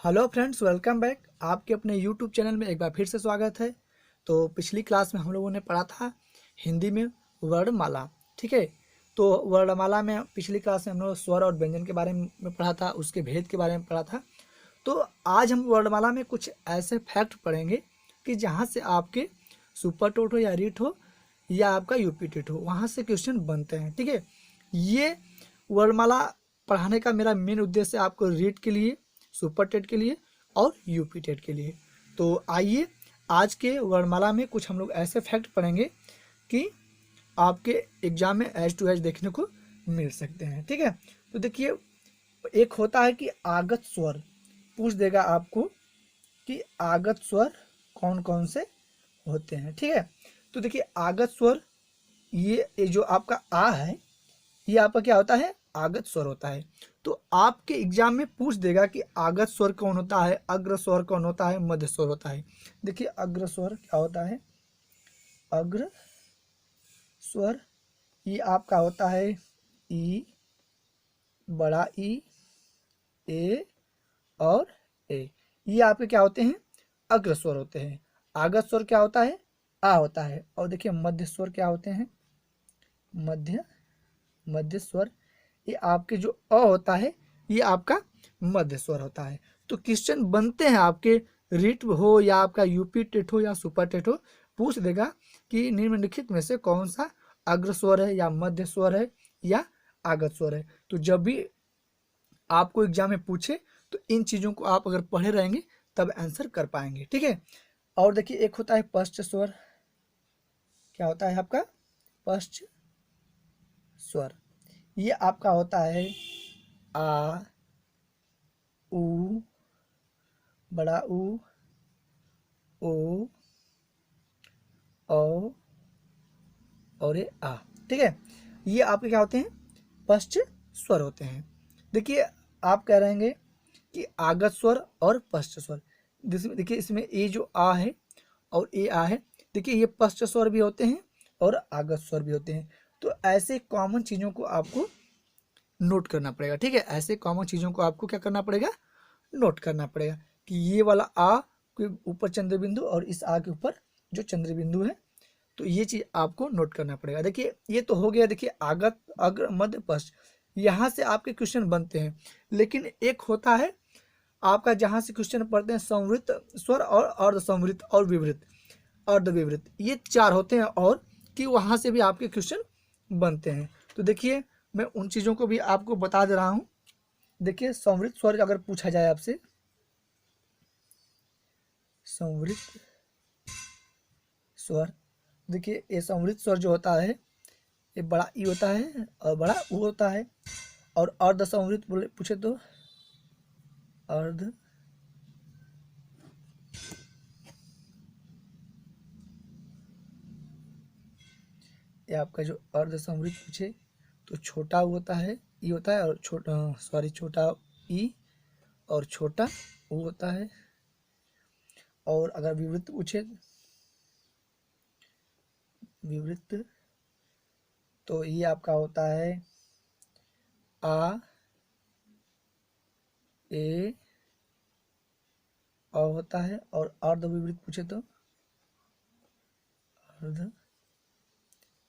Hello friends, welcome back. आपके अपने YouTube channel में एक बार फिर से स्वागत है। तो पिछली क्लास में हम लोगों ने पढ़ा था हिंदी में वर्णमाला। ठीक है, तो वर्णमाला में पिछली क्लास में हम लोग स्वर और व्यंजन के बारे में पढ़ा था, उसके भेद के बारे में पढ़ा था। तो आज हम वर्णमाला में कुछ ऐसे फैक्ट पढ़ेंगे कि जहाँ से आपके सुपर टोट हो या रीट हो या आपका यूपी टेट हो, वहाँ से क्वेश्चन बनते हैं। ठीक है, ये वर्णमाला पढ़ाने का मेरा मेन उद्देश्य है आपको रीट के लिए, सुपर टेट के लिए और यूपी टेट के लिए। तो आइए आज के वर्णमाला में कुछ हम लोग ऐसे फैक्ट पढ़ेंगे कि आपके एग्जाम में एज टू एज देखने को मिल सकते हैं। ठीक है, तो देखिए, एक होता है कि आगत स्वर, पूछ देगा आपको कि आगत स्वर कौन कौन से होते हैं। ठीक है, तो देखिए आगत स्वर, ये जो आपका आ है, ये आपका क्या होता है, आगत स्वर होता है। तो आपके एग्जाम में पूछ देगा कि आगत स्वर कौन होता है, अग्र स्वर कौन होता है, मध्य स्वर होता है। देखिए अग्र स्वर क्या होता है, अग्र स्वर ये आपका होता है ई, बड़ा ई, ए और ए, ये आपके क्या होते हैं, अग्र स्वर होते हैं। आगत स्वर क्या होता है, आ होता है। और देखिए मध्य स्वर क्या होते हैं, मध्य स्वर ये आपके जो अ होता है, ये आपका मध्य स्वर होता है। तो क्वेश्चन बनते हैं आपके रीट हो या आपका यूपी टेट हो या सुपर टेट हो, पूछ देगा कि निम्नलिखित में से कौन सा अग्र स्वर है या मध्य स्वर है या आगत स्वर है। तो जब भी आपको एग्जाम में पूछे तो इन चीज़ों को आप अगर पढ़े रहेंगे तब आंसर कर पाएंगे। ठीक है, और देखिए एक होता है पश्च स्वर, क्या होता है आपका पश्च स्वर, ये आपका होता है आ, उ, बड़ा ऊ, ओ, औ और ये आ। ठीक है, ये आपके क्या होते हैं, पश्च स्वर होते हैं। देखिए आप कह रहेंगे कि आगत स्वर और पश्च स्वर, देखिए इसमें ये जो आ है और ए आ है, देखिए ये पश्च स्वर भी होते हैं और आगत स्वर भी होते हैं। तो ऐसे कॉमन चीज़ों को आपको नोट करना पड़ेगा। ठीक है, ऐसे कॉमन चीज़ों को आपको क्या करना पड़ेगा, नोट करना पड़ेगा कि ये वाला आ के ऊपर चंद्र बिंदु और इस आ के ऊपर जो चंद्र बिंदु है, तो ये चीज़ आपको नोट करना पड़ेगा। देखिए ये तो हो गया, देखिए आगत, अग्र, मध्य, पश्च, यहाँ से आपके क्वेश्चन बनते हैं। लेकिन एक होता है आपका जहाँ से क्वेश्चन पढ़ते हैं संवृत स्वर और अर्ध संवृत और विवृत, अर्ध विवृत, ये चार होते हैं और कि वहाँ से भी आपके क्वेश्चन बनते हैं। तो देखिए मैं उन चीज़ों को भी आपको बता दे रहा हूँ। देखिए संवृत स्वर अगर पूछा जाए आपसे, संवृत स्वर, देखिए ये संवृत स्वर जो होता है ये बड़ा ई होता है और बड़ा ऊ होता है। और अर्ध संवृत बोले पूछे तो अर्ध, ये आपका जो अर्ध संवृत पूछे तो छोटा ऊ होता है, ई होता है, और छोटा ई और छोटा ऊ होता है। और अगर विवृत पूछे, विवृत, तो ये आपका होता है आ, ए, अ होता है। और अर्ध विवृत पूछे तो अर्ध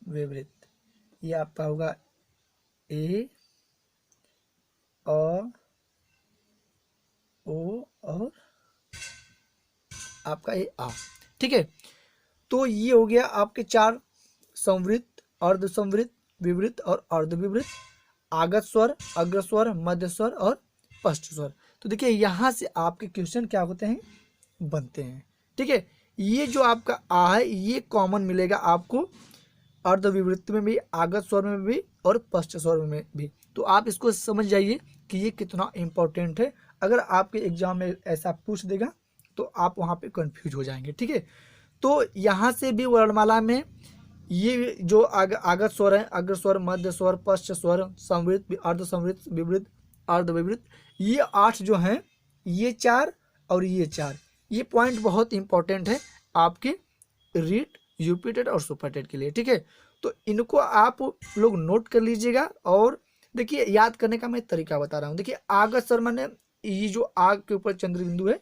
विवृत, ये आपका होगा ए, अ, ओ और आपका ये आ। ठीक है, तो ये हो गया आपके चार, संवृत, अर्ध संवृत, विवृत और अर्ध विवृत, आगत स्वर, अग्र स्वर, मध्य स्वर और पश्च स्वर। तो देखिए यहाँ से आपके क्वेश्चन क्या होते हैं, बनते हैं। ठीक है, ये जो आपका आ है ये कॉमन मिलेगा आपको अर्ध विवृत में भी, आगत स्वर में भी और पश्च स्वर में भी। तो आप इसको समझ जाइए कि ये कितना इंपॉर्टेंट है। अगर आपके एग्जाम में ऐसा पूछ देगा तो आप वहाँ पे कंफ्यूज हो जाएंगे। ठीक है, तो यहाँ से भी वर्णमाला में ये जो आगत स्वर है, अग्र स्वर, मध्य स्वर, पश्च स्वर, संवृत, अर्ध संवृत, विवृत, अर्ध विवृत, ये 8 जो हैं, ये 4 और ये 4, ये पॉइंट बहुत इंपॉर्टेंट है आपके रीट, यूपी टेट और सुपर टेट के लिए। ठीक है, तो इनको आप लोग नोट कर लीजिएगा। और देखिए याद करने का मैं तरीका बता रहा हूँ। देखिए आगत स्वर माने ये जो आग के ऊपर चंद्र बिंदु है,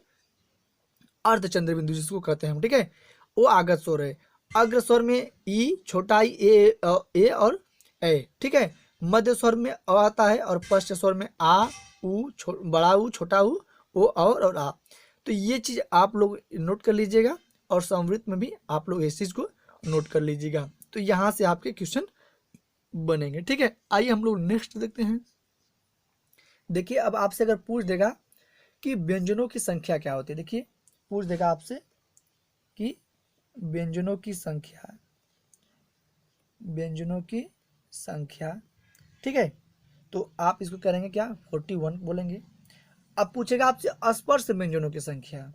अर्ध चंद्र बिंदु जिसको कहते हैं हम, ठीक है, वो आगत स्वर है। अग्र स्वर में ई, छोटा ई, ए और ए, ठीक है। मध्य स्वर में अ आता है और पश्च स्वर में आ, उ, बड़ा उ, छोटा उ, ओ और आ। तो ये चीज आप लोग नोट कर लीजिएगा और संवृत में भी आप लोग इस चीज को नोट कर लीजिएगा। तो यहाँ से आपके क्वेश्चन बनेंगे, ठीक है। आइए हम लोग नेक्स्ट देखते हैं। देखिए अब आपसे अगर पूछ देगा कि व्यंजनों की संख्या क्या होती है, देखिए पूछ देगा आपसे कि व्यंजनों की संख्या, व्यंजनों की संख्या, ठीक है। तो आप इसको करेंगे क्या, 41 बोलेंगे। अब पूछेगा आपसे स्पर्श व्यंजनों की संख्या,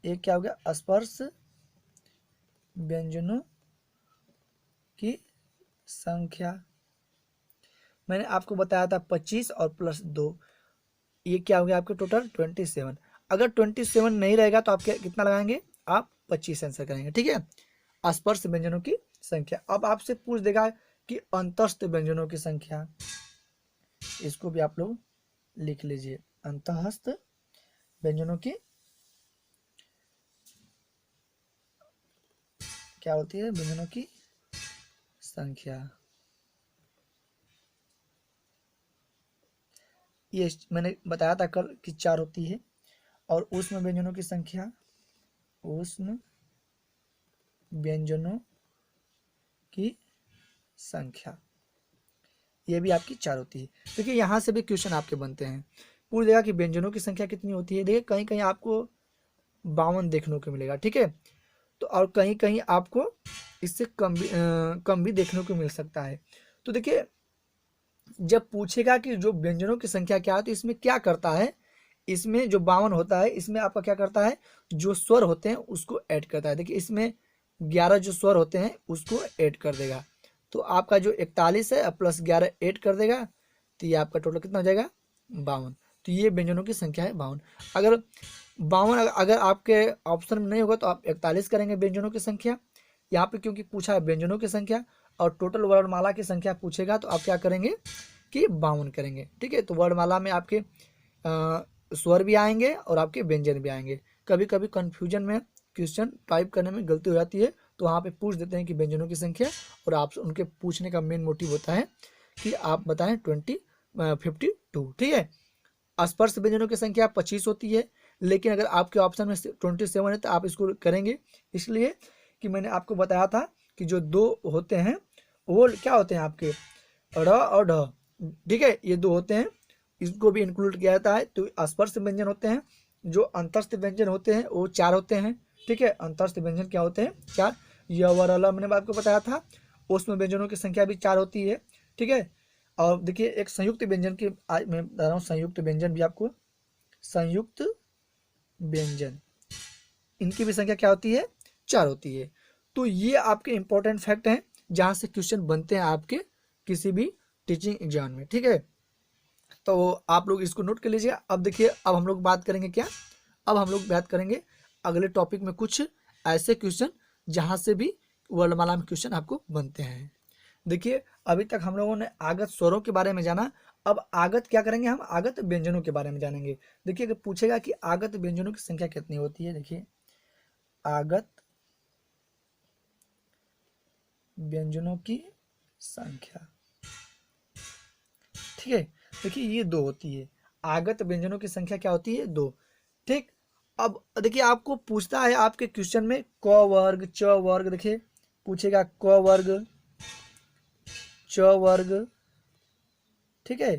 एक क्या हो गया, स्पर्श व्यंजनों की संख्या। मैंने आपको बताया था 25 और प्लस 2, ये क्या हो गया आपके टोटल 27। अगर 27 नहीं रहेगा तो आप कितना लगाएंगे, आप 25 आंसर करेंगे, ठीक है। स्पर्श व्यंजनों की संख्या। अब आपसे पूछ देगा कि अंतस्थ व्यंजनों की संख्या, इसको भी आप लोग लिख लीजिए। अंतस्थ व्यंजनों की क्या होती है, व्यंजनों की संख्या। ये मैंने बताया था कल कि 4 होती है। और ऊष्म व्यंजनों की संख्या, ऊष्म व्यंजनों की संख्या, ये भी आपकी 4 होती है। देखिए यहाँ से भी क्वेश्चन आपके बनते हैं। पूछ देगा कि व्यंजनों की संख्या कितनी होती है। देखिए कहीं कहीं आपको 52 देखने को मिलेगा, ठीक है। तो और कहीं कहीं आपको इससे कम भी देखने को मिल सकता है। तो देखिए जब पूछेगा कि जो व्यंजनों की संख्या क्या है, तो इसमें क्या करता है, इसमें जो 52 होता है, इसमें आपका क्या करता है, जो स्वर होते हैं उसको ऐड करता है। देखिए इसमें 11 जो स्वर होते हैं उसको ऐड कर देगा। तो आपका जो 41 है प्लस 11 ऐड कर देगा, तो ये आपका टोटल कितना हो जाएगा, 52। तो ये व्यंजनों की संख्या है 52। अगर 52 अगर आपके ऑप्शन में नहीं होगा तो आप 41 करेंगे व्यंजनों की संख्या। यहाँ पे क्योंकि पूछा है व्यंजनों की संख्या और टोटल वर्णमाला की संख्या पूछेगा, तो आप क्या करेंगे कि 52 करेंगे, ठीक है। तो वर्णमाला में आपके स्वर भी आएंगे और आपके व्यंजन भी आएंगे। कभी कभी कंफ्यूजन में क्वेश्चन टाइप करने में गलती हो जाती है, तो वहाँ पे पूछ देते हैं कि व्यंजनों की संख्या, और आप उनके पूछने का मेन मोटिव होता है कि आप बताएं 52, ठीक है। स्पर्श व्यंजनों की संख्या 25 होती है, लेकिन अगर आपके ऑप्शन में 27 है तो आप इसको करेंगे, इसलिए कि मैंने आपको बताया था कि जो 2 होते हैं वो क्या होते हैं आपके, र और ढ, ठीक है, ये 2 होते हैं, इसको भी इंक्लूड किया जाता है। तो स्पर्श व्यंजन होते हैं। जो अंतस्थ व्यंजन होते हैं वो 4 होते हैं, ठीक है। अंतस्थ व्यंजन क्या होते हैं, 4। य व र ल मैंने आपको बताया था। उसमें व्यंजनों की संख्या भी 4 होती है, ठीक है। और देखिए एक संयुक्त व्यंजन की आज मैं बता रहा हूँ, संयुक्त व्यंजन भी आपको, संयुक्त व्यंजन, इनकी भी संख्या क्या होती है, 4 होती है। तो ये आपके इंपॉर्टेंट फैक्ट हैं जहाँ से क्वेश्चन बनते हैं आपके किसी भी टीचिंग एग्जाम में, ठीक है। तो आप लोग इसको नोट कर लीजिए। अब देखिए अब हम लोग बात करेंगे क्या, अब हम लोग बात करेंगे अगले टॉपिक में कुछ ऐसे क्वेश्चन जहाँ से भी वर्णमाला में क्वेश्चन आपको बनते हैं। देखिए अभी तक हम लोगों ने आगत स्वरों के बारे में जाना, अब आगत क्या करेंगे, हम आगत व्यंजनों के बारे में जानेंगे। देखिए अगर पूछेगा कि आगत व्यंजनों की संख्या कितनी होती है, देखिए आगत व्यंजनों की संख्या, ठीक है। देखिए ये 2 होती है, आगत व्यंजनों की संख्या क्या होती है, 2, ठीक। अब देखिए आपको पूछता है आपके क्वेश्चन में क वर्ग च वर्ग, देखिए पूछेगा क वर्ग च वर्ग, ठीक है।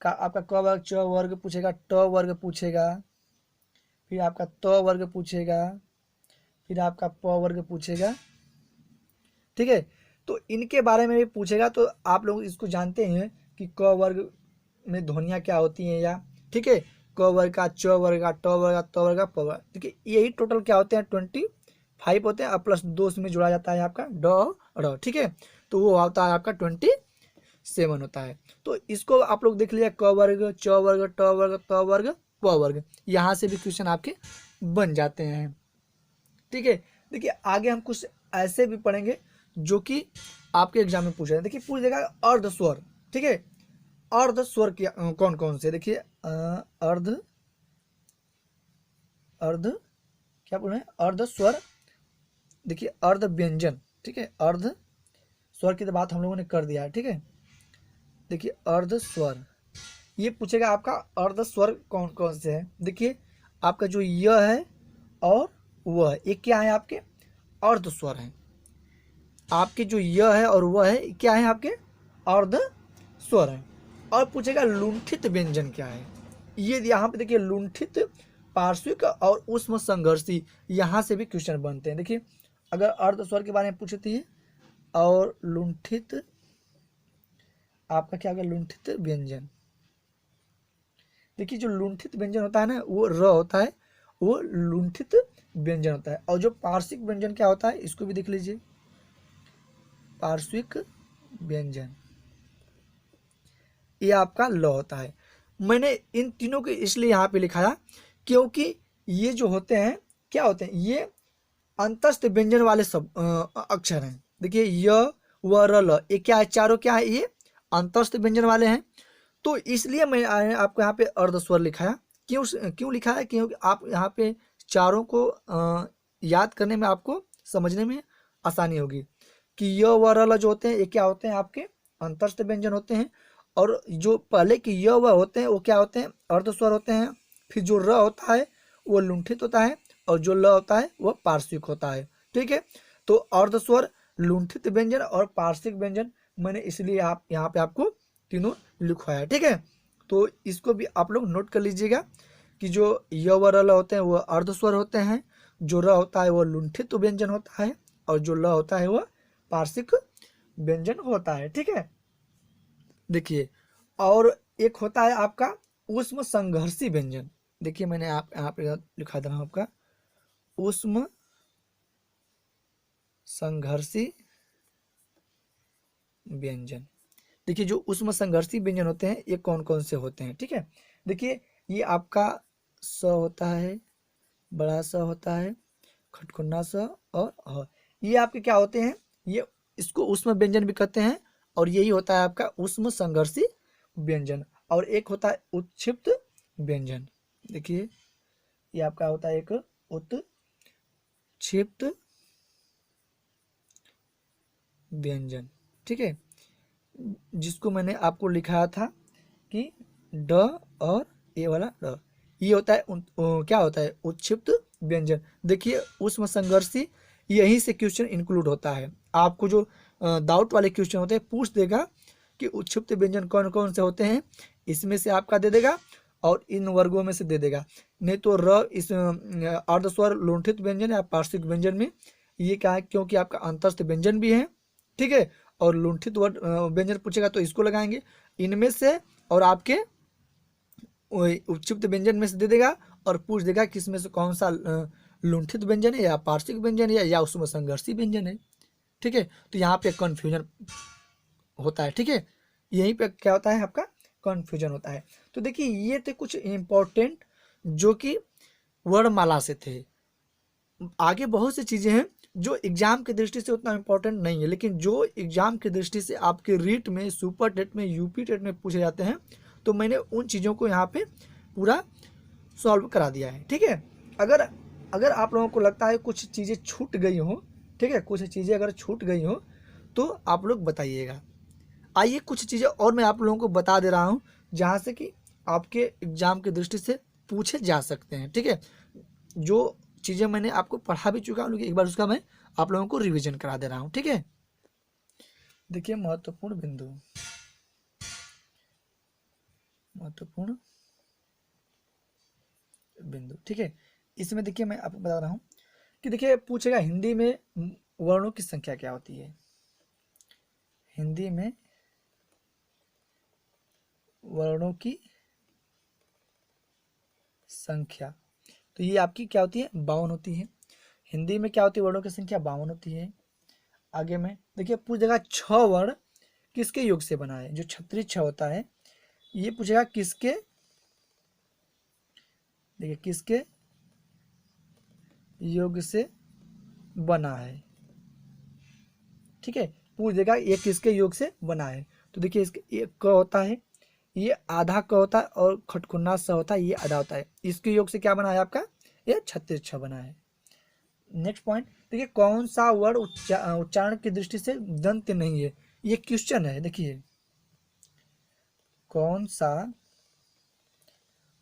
आपका क वर्ग च वर्ग पूछेगा, ट वर्ग पूछेगा, फिर आपका त वर्ग पूछेगा, फिर आपका प वर्ग पूछेगा, ठीक है। तो इनके बारे में भी पूछेगा। तो आप लोग इसको जानते हैं कि क वर्ग में ध्वनियाँ क्या होती हैं, या ठीक है, क वर्ग का, च वर्ग का, ट वर्ग का, त वर्ग का, प वर्ग, देखिए यही टोटल क्या होते हैं, 25 होते हैं। और प्लस 2 में जुड़ा जाता है आपका ड र, ठीक है। तो वो होता है आपका 27 होता है। तो इसको आप लोग देख लीजिए, क वर्ग च वर्ग ट वर्ग त वर्ग प वर्ग, यहाँ से भी क्वेश्चन आपके बन जाते हैं, ठीक है। देखिए आगे हम कुछ ऐसे भी पढ़ेंगे जो कि आपके एग्जाम में पूछ रहे हैं। देखिए पूछ देगा अर्ध स्वर, ठीक है। अर्ध स्वर कौन कौन से, देखिए अर्ध अर्ध क्या बोल रहे हैं, अर्ध स्वर, देखिए अर्ध व्यंजन, ठीक है, अर्ध स्वर की तो बात हम लोगों ने कर दिया है, ठीक है। देखिए अर्ध स्वर, ये पूछेगा आपका अर्ध स्वर कौन कौन से हैं। देखिए आपका जो य है और वह है, ये क्या है आपके अर्ध स्वर हैं। आपके जो य है और वह है क्या है आपके अर्ध स्वर है। और पूछेगा लुंठित व्यंजन क्या है। ये यहाँ पे देखिए लुंठित, पार्श्विक और उष्म संघर्षी, यहाँ से भी क्वेश्चन बनते हैं। देखिए अगर अर्ध स्वर के बारे में पूछती है और लुंठित, आपका क्या होगा लुंठित व्यंजन। देखिए जो लुंठित व्यंजन होता है ना वो र होता है, वो लुंठित व्यंजन होता है। और जो पार्श्विक व्यंजन क्या होता है इसको भी देख लीजिए, पार्श्विक व्यंजन ये आपका ल होता है। मैंने इन तीनों को इसलिए यहाँ पे लिखाया क्योंकि ये जो होते हैं क्या होते हैं, ये अंतस्थ व्यंजन वाले सब अक्षर हैं। देखिए य व र ल, ये क्या है, चारों क्या है, ये अंतस्थ व्यंजन वाले हैं। तो इसलिए मैं आपको यहाँ पे अर्ध स्वर लिखाया। क्यों क्यों लिखा है, क्योंकि आप यहाँ पे चारों को याद करने में, आपको समझने में आसानी होगी कि य व र ल जो होते हैं ये क्या होते हैं आपके अंतस्थ व्यंजन होते हैं। और जो पहले के य व होते हैं वो क्या होते हैं अर्ध स्वर होते हैं। फिर जो र होता है वो लुंठित होता है और जो ल होता है वो पार्श्विक होता है, ठीक है। तो अर्ध स्वर, लुंठित व्यंजन और पार्श्विक व्यंजन, मैंने इसलिए आप यहाँ पे आपको तीनों लिखवाया, ठीक है। तो इसको भी आप लोग नोट कर लीजिएगा कि जो य व र ल होते हैं वो अर्ध स्वर होते हैं, जो र होता है वो लुंठित व्यंजन होता है और जो ल होता है वो पार्श्विक व्यंजन होता है, ठीक है। देखिए और एक होता है आपका उष्म संघर्षी व्यंजन। देखिए मैंने आप यहाँ पे लिखा दे रहा हूँ आपका उष्म संघर्षी व्यंजन। देखिए जो उष्म संघर्षी व्यंजन होते हैं ये कौन कौन से होते हैं, ठीक है। देखिए ये आपका स होता है, बड़ा स होता है, खटखुन्ना स और ह, ये आपके क्या होते हैं, ये इसको उष्म व्यंजन भी कहते हैं और यही होता है आपका उष्म संघर्षी व्यंजन। और एक होता है उत्क्षिप्त व्यंजन। देखिए ये आपका होता है एक उत्क्षिप्त व्यंजन, ठीक है, जिसको मैंने आपको लिखाया था कि ड और ये वाला ड, ये होता है क्या होता है उत्क्षिप्त व्यंजन। देखिए उष्म संघर्षी, यहीं से क्वेश्चन इंक्लूड होता है। आपको जो डाउट वाले क्वेश्चन होते हैं पूछ देगा कि उत्क्षिप्त व्यंजन कौन कौन से होते हैं, इसमें से आपका दे देगा और इन वर्गों में से दे देगा। नहीं तो र इस अर्धस्वर लुंठित व्यंजन या पार्श्विक व्यंजन में ये क्या है, क्योंकि आपका अंतस्थ व्यंजन भी है, ठीक है, और लुंठित वर्ड व्यंजन पूछेगा तो इसको लगाएंगे इनमें से, और आपके उपक्षिप्त व्यंजन में से दे देगा और पूछ देगा कि इसमें से कौन सा लुंठित व्यंजन है या पार्श्विक व्यंजन है या उसमें संघर्षी व्यंजन है, ठीक है। तो यहाँ पे कन्फ्यूजन होता है, ठीक है, यहीं पे क्या होता है आपका कन्फ्यूजन होता है। तो देखिए ये थे कुछ इम्पोर्टेंट जो कि वर्णमाला से थे। आगे बहुत सी चीज़ें हैं जो एग्जाम की दृष्टि से उतना इम्पोर्टेंट नहीं है, लेकिन जो एग्जाम की दृष्टि से आपके रीट में, सुपर टेट में, यूपी टेट में पूछे जाते हैं, तो मैंने उन चीज़ों को यहाँ पे पूरा सॉल्व करा दिया है, ठीक है। अगर अगर आप लोगों को लगता है कुछ चीज़ें छूट गई हो, ठीक है, कुछ चीज़ें अगर छूट गई हो तो आप लोग बताइएगा। आइए कुछ चीज़ें और मैं आप लोगों को बता दे रहा हूँ जहाँ से कि आपके एग्जाम की दृष्टि से पूछे जा सकते हैं, ठीक है। जो चीज़ें मैंने आपको पढ़ा भी चुका हूँ लेकिन एक बार उसका मैं आप लोगों को रिवीजन करा दे रहा हूँ, ठीक है। देखिए महत्वपूर्ण बिंदु, महत्वपूर्ण बिंदु, ठीक है। इसमें देखिए मैं आपको बता रहा हूँ कि देखिए पूछेगा हिंदी में वर्णों की संख्या क्या होती है। हिंदी में वर्णों की संख्या, तो ये आपकी क्या होती है 52 होती है। हिंदी में क्या होती है वर्णों की संख्या 52 होती है। आगे में देखिए पूछेगा 6 वर्ण किसके योग से बना है, जो छत्रीय 6 होता है ये पूछेगा किसके, देखिए किसके योग से बना है, ठीक है, पूछ देगा ये किसके योग से बना है। तो देखिए इसके एक क होता है, ये आधा क होता है और खटखुन्ना स होता है, ये आधा होता है। इसके योग से क्या बना है आपका, ये 36 छ बना है। नेक्स्ट पॉइंट देखिए, कौन सा वर्ड उच्चारण की दृष्टि से दंत नहीं है, ये क्वेश्चन है। देखिए कौन सा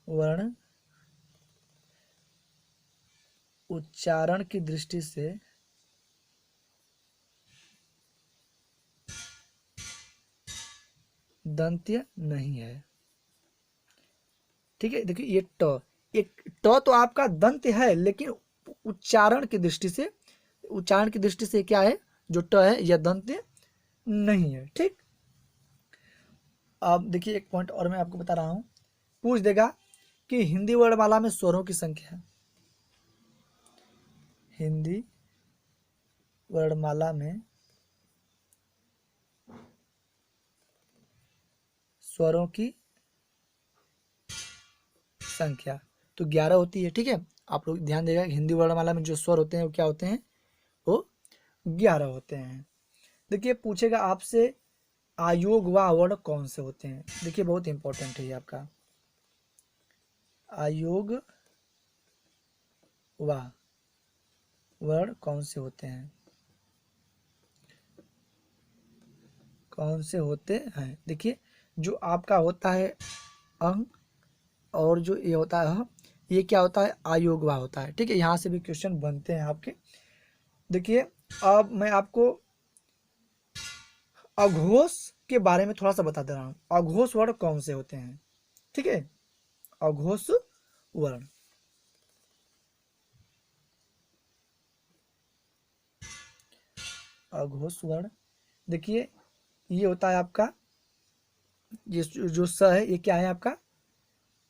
वर्ण उच्चारण की दृष्टि से दंत्य नहीं है। ठीक है, देखिए ये ट, एक ट तो आपका दंत है, लेकिन उच्चारण की दृष्टि से, उच्चारण की दृष्टि से क्या है, जो ट है यह दंत्य नहीं है। ठीक, अब देखिए एक पॉइंट और मैं आपको बता रहा हूं, पूछ देगा कि हिंदी वर्णमाला में स्वरों की संख्या, हिंदी वर्णमाला में स्वरों की संख्या तो 11 होती है। ठीक है, आप लोग ध्यान देगा, हिंदी वर्णमाला में जो स्वर होते हैं वो क्या होते हैं, वो 11 होते हैं। देखिए पूछेगा आपसे आयोग व वर्ण कौन से होते हैं। देखिए बहुत इंपॉर्टेंट है ये आपका, आयोग व वर्ण कौन से होते हैं, कौन से होते हैं। देखिए जो आपका होता है अंग और जो ये होता है ये क्या होता है, आयोग व होता है। ठीक है, यहाँ से भी क्वेश्चन बनते हैं आपके। देखिए अब मैं आपको अघोष के बारे में थोड़ा सा बता दे रहा हूँ, अघोष वर्ण कौन से होते हैं। ठीक है, अघोष वर्ण, अघोष वर्ण देखिए ये होता है आपका, ये जो स है ये क्या है आपका,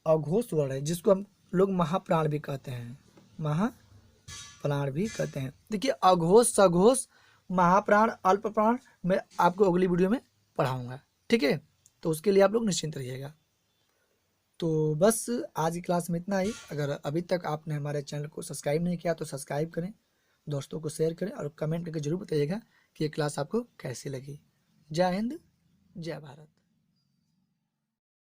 अघोष वर्ण है, जिसको हम लोग महाप्राण भी कहते हैं, महाप्राण भी कहते हैं। देखिए अघोष, सघोष, महाप्राण, अल्प प्राण मैं आपको अगली वीडियो में पढ़ाऊंगा। ठीक है, तो उसके लिए आप लोग निश्चिंत रहिएगा। तो बस आज की क्लास में इतना ही। अगर अभी तक आपने हमारे चैनल को सब्सक्राइब नहीं किया तो सब्सक्राइब करें, दोस्तों को शेयर करें और कमेंट करके जरूर बताइएगा कि ये क्लास आपको कैसी लगी। जय हिंद, जय भारत।